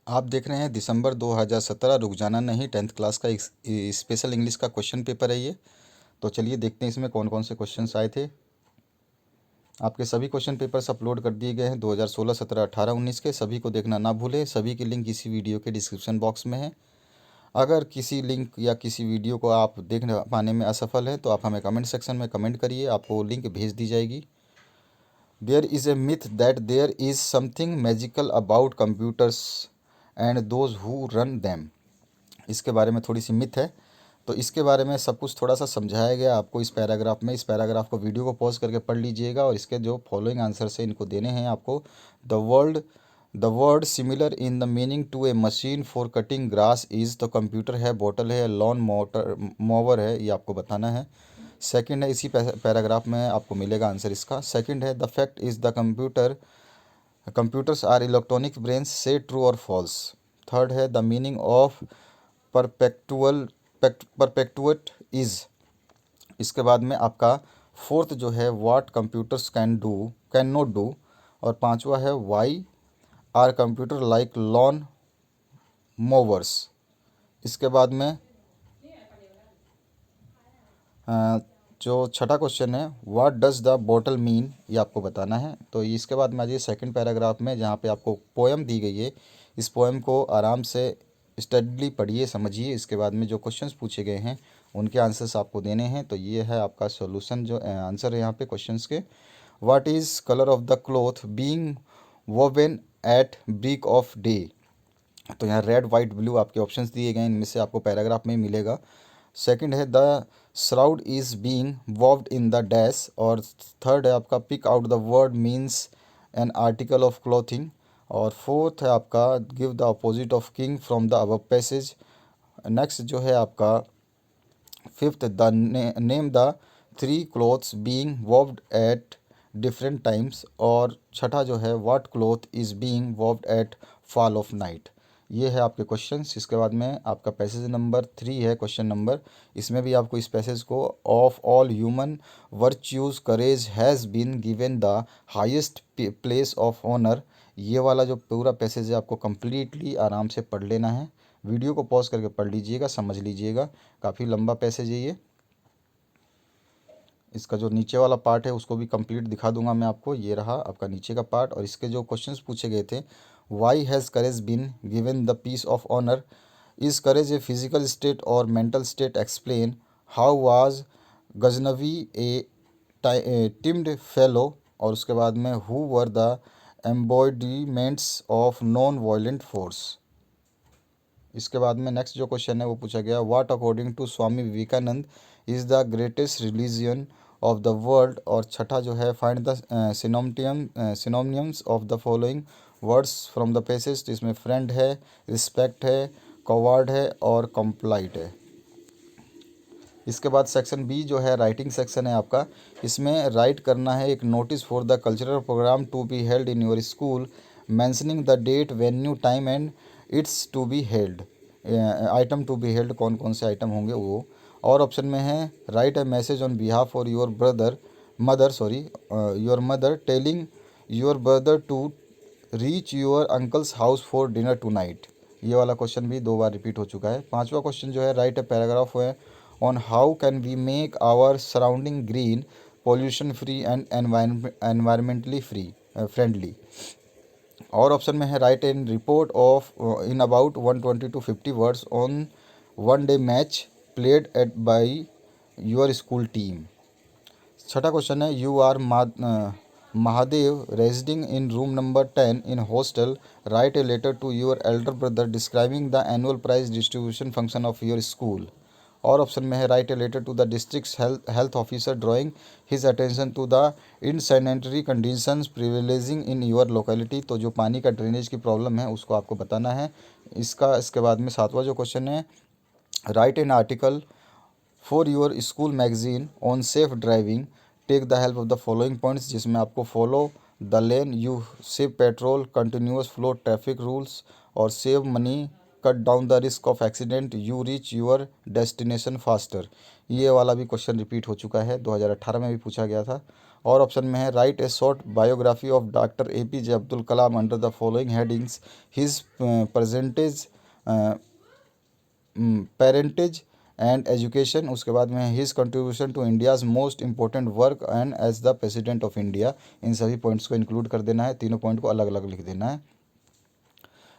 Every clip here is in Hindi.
आप देख रहे हैं दिसंबर 2017 रुखसाना नहीं 10th क्लास का एक स्पेशल इंग्लिश का क्वेश्चन पेपर है ये। तो चलिए देखते हैं इसमें कौन कौन से क्वेश्चंस आए थे। आपके सभी क्वेश्चन पेपर्स अपलोड कर दिए गए हैं 2016, 17, 18, 19 के। सभी को देखना ना भूलें। सभी की लिंक इसी वीडियो के डिस्क्रिप्शन बॉक्स में है। अगर किसी लिंक या किसी वीडियो को आप देख पाने में असफल हैं तो आप हमें कमेंट सेक्शन में कमेंट करिए, आपको लिंक भेज दी जाएगी। There is a myth that there is something magical about computers and those who run them. इसके बारे में थोड़ी सी मिथ है, तो इसके बारे में सब कुछ थोड़ा सा समझाया गया आपको इस पैराग्राफ में। इस पैराग्राफ को वीडियो को पॉज करके पढ़ लीजिएगा और इसके जो फॉलोइंग आंसर्स हैं इनको देने हैं आपको। The word similar in the meaning to a machine for cutting grass is, तो कंप्यूटर है, बॉटल है, लॉन मोटर मोवर है, ये आपको बताना है। सेकंड है, इसी पैराग्राफ में आपको मिलेगा आंसर इसका। सेकंड है, the fact is the computers are electronic brains, say true और फॉल्स। थर्ड है, the meaning of perpetual perpetuate is. इसके बाद में आपका फोर्थ जो है, what computers can not do. और पांचवा है, why are computer like lawn mowers. इसके बाद में अ, जो छठा क्वेश्चन है, what does the bottle mean, ये आपको बताना है। तो इसके बाद में आ जाइए सेकंड पैराग्राफ में, जहाँ पे आपको पोएम दी गई है। इस पोएम को आराम से स्टडली पढ़िए, समझिए। इसके बाद में जो क्वेश्चंस पूछे गए हैं उनके आंसर्स आपको देने हैं। तो ये है आपका सॉल्यूशन, जो आंसर है यहाँ पे क्वेश्चंस के। What is colour of the cloth being woven at break of day. तो यहाँ रेड, वाइट, ब्लू आपके ऑप्शंस दिए गए हैं, इनमें से आपको पैराग्राफ में ही मिलेगा। सेकंड है, the shroud is being woven in the dash. और थर्ड है आपका, pick out the word means an article of clothing. और फोर्थ है आपका, give the opposite of king from the above passage. Next जो है आपका fifth, the name the three clothes being woven at different times. और छठा जो है, what cloth is being woven at fall of night. ये है आपके क्वेश्चंस। इसके बाद में आपका पैसेज नंबर 3 है, क्वेश्चन नंबर। इसमें भी आपको इस पैसेज को, of all human virtues courage has been given the highest place of honour. ये वाला जो पूरा पैसेज है आपको कंप्लीटली आराम से पढ़ लेना है। वीडियो को पॉज करके पढ़ लीजिएगा, समझ लीजिएगा। काफ़ी लंबा पैसेज है ये। इसका जो नीचे वाला पार्ट है उसको भी कंप्लीट दिखा दूंगा मैं आपको। ये रहा आपका नीचे का पार्ट। और इसके जो क्वेश्चंस पूछे गए थे, why has courage been given the piece of honour, is courage a physical state और mental state, explain, how was Ghaznavi a timid fellow. और उसके बाद में, who were the embodiments of non violent force. इसके बाद में नेक्स्ट जो क्वेश्चन है वो पूछा गया, what according to Swami Vivekananda is the greatest religion of the world. और छठा जो है, find the synonyms of the following words from the passage. तो इसमें फ्रेंड है, रिस्पेक्ट है, कॉवर्ड है और कंप्लाइट है। इसके बाद सेक्शन बी जो है, राइटिंग सेक्शन है आपका। इसमें राइट करना है एक notice for the cultural programme to be held in your school, mentioning the date, venue, time and its to be held. Item to be held, कौन कौन से आइटम होंगे वो। और ऑप्शन में है, write a message on behalf for your mother telling your brother to reach your uncle's house for dinner tonight. ये वाला क्वेश्चन भी 2 बार रिपीट हो चुका है। पांचवा क्वेश्चन जो है, राइट ए पैराग्राफ है on how can we make our surrounding green, pollution free and environmentally friendly. और ऑप्शन में है, write in report of in about 120 to 50 words on one day match played at by your school team. छठा क्वेश्चन है, you are Mahadev residing in room number 10 in hostel, write a letter to your elder brother describing the annual prize distribution function of your school. और ऑप्शन में है, write a letter to the district health officer drawing his attention to the insanitary conditions prevailing in your locality. तो जो पानी का ड्रेनेज की प्रॉब्लम है उसको आपको बताना है इसके बाद में सातवां जो क्वेश्चन है, write an article for your school magazine on safe driving, take the help of the following points, जिसमें आपको follow the lane, you save petrol, continuous flow traffic rules और save money cut down the risk of accident, you reach your destination faster. ये वाला भी क्वेश्चन रिपीट हो चुका है, 2018 में भी पूछा गया था। और ऑप्शन में है write a short biography of doctor APJ Abdul Kalam under the following headings, his percentage, parentage and education. उसके बाद में his contribution to India's most important work and as the president of India. इन सभी पॉइंट्स को इंक्लूड कर देना है, तीनों पॉइंट को अलग अलग लिख देना है।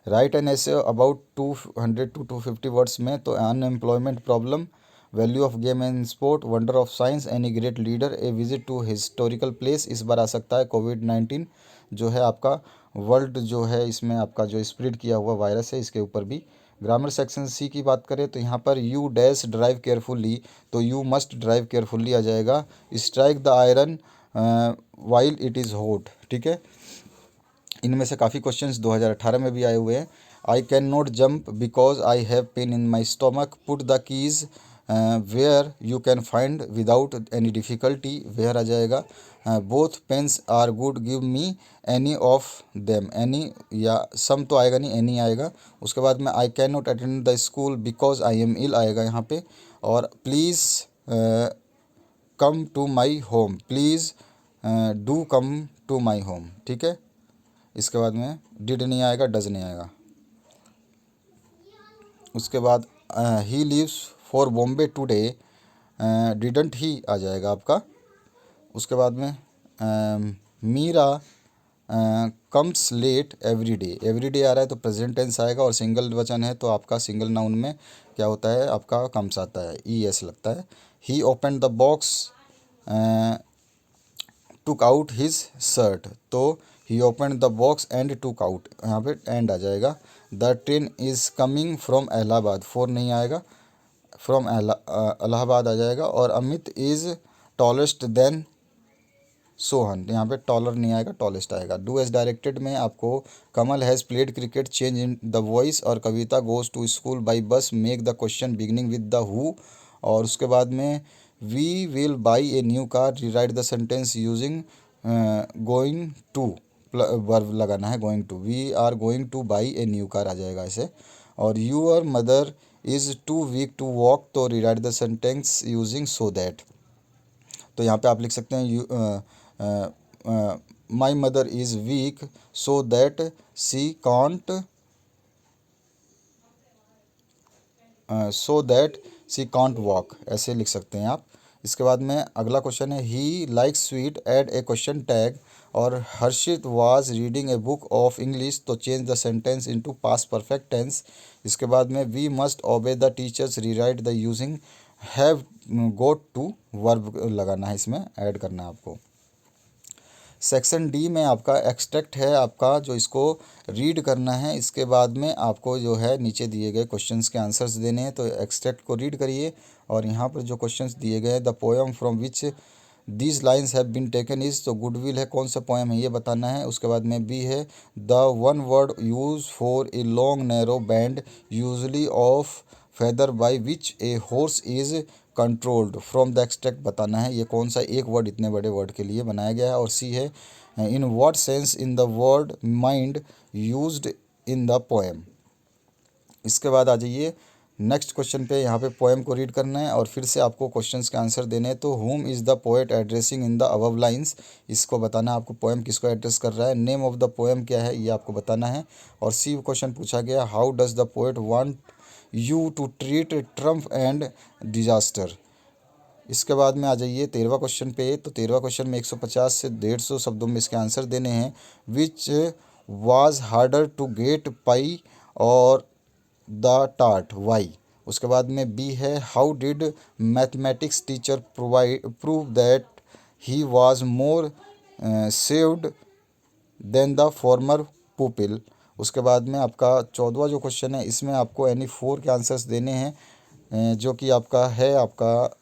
Write an essay about 200 to 250 words में, तो unemployment problem, value of game and sport, wonder of science, any great leader, a visit to historical place. इस बार आ सकता है कोविड-19 जो है आपका वर्ल्ड जो है, इसमें आपका जो स्प्रेड किया हुआ वायरस है, इसके ऊपर भी। ग्रामर सेक्शन सी की बात करें तो यहाँ पर यू डैश ड्राइव केयरफुली, तो यू मस्ट ड्राइव केयरफुली आ जाएगा। Strike the iron while it is hot, ठीक है। इनमें से काफ़ी क्वेश्चंस 2018 में भी आए हुए हैं। I can not jump because I have pain in my stomach, put the keys where you can find without any difficulty, where आ जाएगा। Both pens are good, give me any of them, any या सम तो आएगा नहीं, एनी आएगा। उसके बाद में I can not attend the school because I am ill आएगा यहाँ पे। और please come to my home, please do come to my home, ठीक है। इसके बाद में डिड नहीं आएगा, डज नहीं आएगा। उसके बाद he leaves for Bombay today, didn't he आ जाएगा आपका। उसके बाद में Meera comes late every day, every day आ रहा है तो प्रेजेंट टेंस आएगा, और सिंगल वचन है तो आपका सिंगल नाउन में क्या होता है, आपका कम्स आता है, ES लगता है। He open the box took out his shirt, तो he open the box and took out, यहाँ पे एंड आ जाएगा। The train is coming from Allahabad, for नहीं आएगा, फ्रॉम इलाहाबाद आ जाएगा। और Amit is tallest than Sohan, यहाँ पे टॉलर नहीं आएगा, टॉलेस्ट आएगा। डू एज डायरेक्टेड में आपको Kamal has played cricket, change in the voice, और Kavita goes to school by bus, make the question beginning with the who. और उसके बाद में we will buy a new car, rewrite the sentence using going to, verb लगाना है going to, we are going to buy a new car आ जाएगा ऐसे। और your mother is too weak to walk, तो rewrite the sentence using so that. तो यहाँ पे आप लिख सकते हैं you my mother is weak so that she can't, so that she can't walk, ऐसे लिख सकते हैं आप। इसके बाद में अगला क्वेश्चन है he likes sweet, add a question tag. और Harshit was reading a book of English, तो change the sentence into past perfect tense. इसके बाद में we must obey the teachers, rewrite the using have got to, verb लगाना है, इसमें ऐड करना है आपको। सेक्शन डी में आपका एक्सट्रैक्ट है आपका, जो इसको रीड करना है। इसके बाद में आपको जो है नीचे दिए गए क्वेश्चंस के आंसर्स देने हैं, तो एक्सट्रैक्ट को रीड करिए। और यहाँ पर जो क्वेश्चंस दिए गए हैं, the poem from which these lines have been taken is, तो गुडविल है, कौन सा पोएम है ये बताना है। उसके बाद में बी है the one word use for a long narrow band usually of feather by which a horse is controlled from the extract बताना है, ये कौन सा एक वर्ड इतने बड़े वर्ड के लिए बनाया गया है। और सी है in what sense in the word mind used in the poem. इसके बाद आ जाइए नेक्स्ट क्वेश्चन पे, यहाँ पे पोएम को रीड करना है और फिर से आपको क्वेश्चंस के आंसर देने हैं। तो home is the poet addressing in the above lines, इसको बताना है आपको, पोएम किसको एड्रेस कर रहा है। नेम ऑफ द पोएम क्या है ये आपको बताना है। और सी क्वेश्चन पूछा गया how does the poet want you to treat triumph and disaster. इसके बाद में आ जाइए 13वां क्वेश्चन पे, तो 13वां क्वेश्चन में 150 से 150 शब्दों में इसके आंसर देने हैं। Which was harder to get, pie और द टार्ट, वाई। उसके बाद में बी है how did mathematics teacher prove that he was more saved than the former pupil. उसके बाद में आपका 14वां जो क्वेश्चन है, इसमें आपको एनी 4 के आंसर्स देने हैं, जो कि आपका है आपका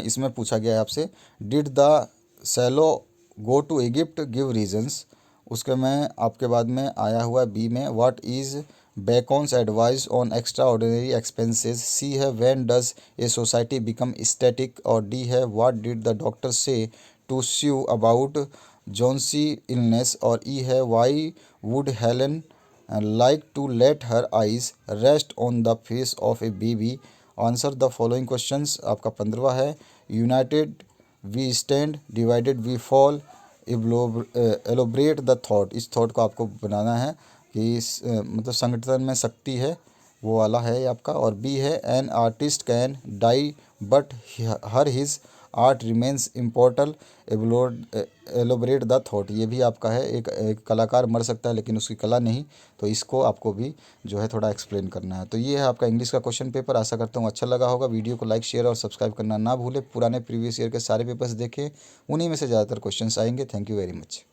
इसमें पूछा गया है आपसे did the swallow go to Egypt, give reasons. उसके में आपके बाद में आया हुआ है बी में what is Bacon's advice on extraordinary expenses. C है when does a society become static. और डी है what did the doctor say to Sue about Johnsy illness. और ई है why would Helen like to let her eyes rest on the face of a baby. Answer the following questions. आपका 15वां है, united we stand, divided we fall, elaborate the thought. इस थॉट को आपको बनाना है कि मतलब संगठन में शक्ति है, वो वाला है ये आपका। और बी है, an artist can die but her his art remains immortal, elaborate the thought. ये भी आपका है, एक कलाकार मर सकता है लेकिन उसकी कला नहीं। तो इसको आपको भी जो है थोड़ा एक्सप्लेन करना है। तो ये है आपका इंग्लिश का क्वेश्चन पेपर। आशा करता हूँ अच्छा लगा होगा। वीडियो को लाइक, शेयर और सब्सक्राइब करना ना भूले। पुराने प्रीवियस ईयर के सारे पेपर्स देखें, उन्हीं में से ज़्यादातर क्वेश्चंस आएंगे। Thank you very much.